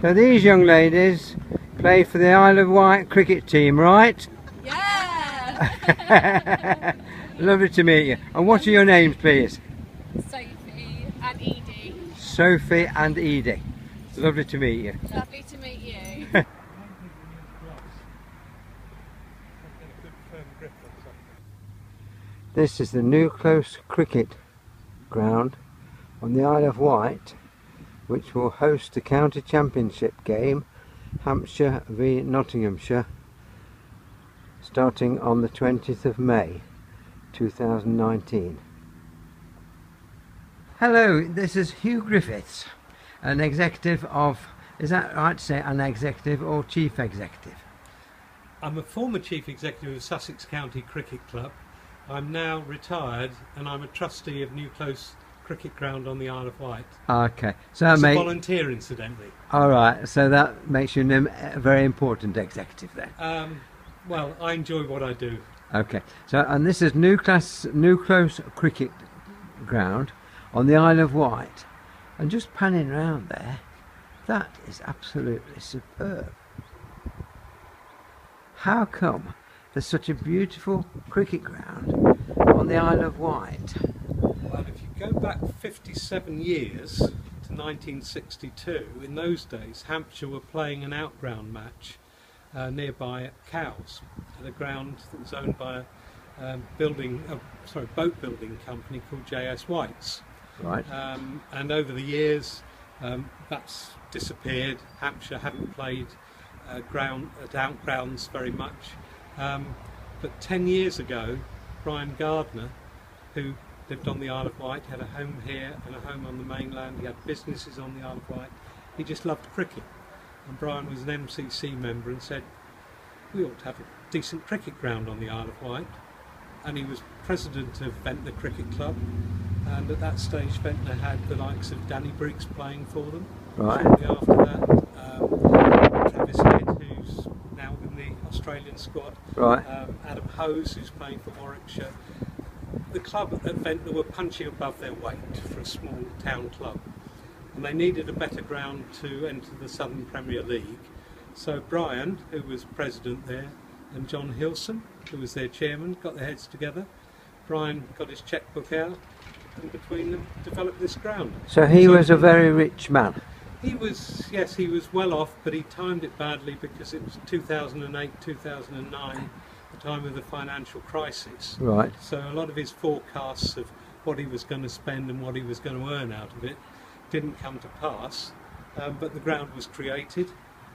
So these young ladies play for the Isle of Wight cricket team, right? Yeah! Lovely to meet you. And what are your names, please? Sophie and Edie. Sophie and Edie. Lovely to meet you. Lovely to meet you. This is the Newclose cricket ground on the Isle of Wight, which will host the county championship game, Hampshire v Nottinghamshire, starting on the 20th of May 2019. Hello, this is Hugh Griffiths, an executive of, is that right to say an executive or chief executive? I'm a former chief executive of Sussex County Cricket Club. I'm now retired and I'm a trustee of Newclose Cricket Ground on the Isle of Wight. Okay, so As a volunteer, incidentally. All right, so that makes you a very important executive then. Well, I enjoy what I do. Okay, so and this is Newclose Cricket Ground on the Isle of Wight, and just panning around there, that is absolutely superb. How come there's such a beautiful cricket ground on the Isle of Wight? Well, if you go back 57 years to 1962, in those days Hampshire were playing an outground match nearby at Cowes, at a ground that was owned by a boat building company called J.S. White's. Right. And over the years that's disappeared. Hampshire haven't played outgrounds very much. But 10 years ago, Brian Gardner, who lived on the Isle of Wight, had a home here and a home on the mainland. He had businesses on the Isle of Wight. He just loved cricket. And Brian was an MCC member and said, we ought to have a decent cricket ground on the Isle of Wight. And he was president of Ventnor Cricket Club. And at that stage, Ventnor had the likes of Danny Briggs playing for them. Right. Shortly after that, Travis Head, who's now in the Australian squad. Right. Adam Hose, who's playing for Warwickshire. The club at Ventnor were punching above their weight for a small town club, and they needed a better ground to enter the Southern Premier League. So Brian, who was president there, and John Hilson, who was their chairman, got their heads together. Brian got his chequebook out, and between them developed this ground. So he was a very rich man. He was, yes, he was well off, but he timed it badly because it was 2008, 2009, the time of the financial crisis. Right. So a lot of his forecasts of what he was going to spend and what he was going to earn out of it didn't come to pass, but the ground was created,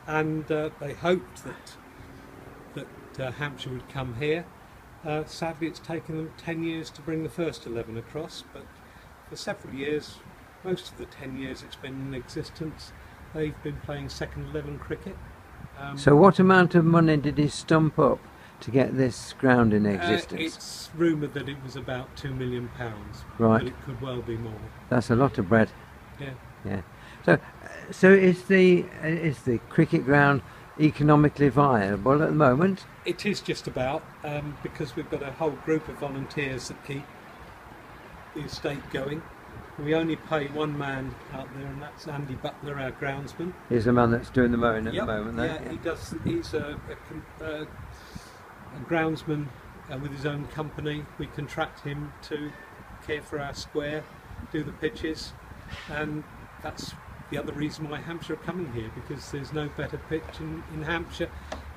and they hoped that Hampshire would come here. Sadly, it's taken them 10 years to bring the first 11 across, but for several years, most of the 10 years it's been in existence, they've been playing second 11 cricket. So what amount of money did he stump up to get this ground in existence? It's rumoured that it was about £2 million, right. But it could well be more. That's a lot of bread. Yeah. Yeah. So is the cricket ground economically viable at the moment? It is just about, because we've got a whole group of volunteers that keep the estate going. We only pay one man out there, and that's Andy Butler, our groundsman. He's the man that's doing the mowing at the moment, though. Yeah, he does. He's a groundsman with his own company. We contract him to care for our square, do the pitches, and that's the other reason why Hampshire are coming here, because there's no better pitch in Hampshire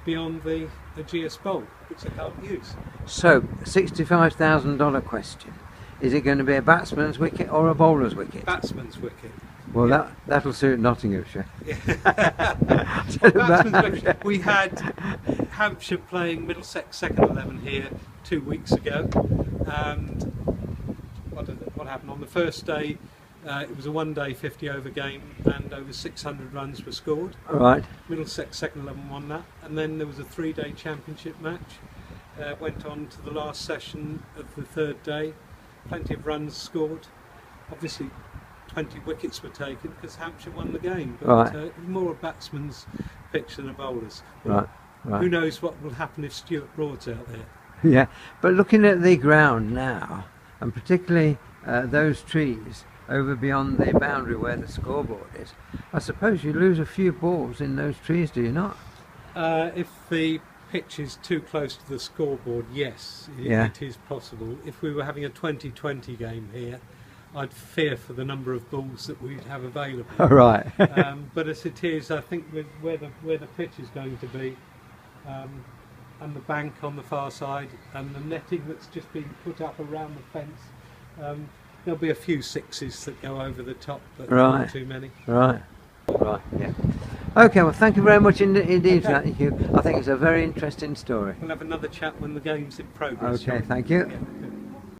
beyond the GS Bowl, which they can't use. So, $65,000 question. Is it going to be a batsman's wicket or a bowler's wicket? Batsman's wicket. Well, yeah. that'll suit Nottinghamshire. Yeah. Batsman's wicket. We had Hampshire playing Middlesex second 11 here 2 weeks ago, and what happened on the first day? It was a one-day 50-over game, and over 600 runs were scored. Right. Middlesex second 11 won that, and then there was a 3-day championship match. Went on to the last session of the third day. Plenty of runs scored. Obviously 20 wickets were taken because Hampshire won the game, but right. More a batsman's pitch than a bowler's. Right. Who knows what will happen if Stuart Broad's out there. Yeah, but looking at the ground now, and particularly those trees over beyond the boundary where the scoreboard is. I suppose you lose a few balls in those trees, do you not? If the pitch is too close to the scoreboard, yes, Yeah. it is possible. If we were having a 2020 game here, I'd fear for the number of balls that we'd have available. All right. But as it is, I think with where the pitch is going to be, and the bank on the far side, and the netting that's just been put up around the fence, there'll be a few sixes that go over the top, but Right. not too many. Right. Right. Yeah. Okay. Well, thank you very much indeed for that, Hugh. I think it's a very interesting story. We'll have another chat when the game's in progress. Okay. shall we? Thank you. Yeah, good.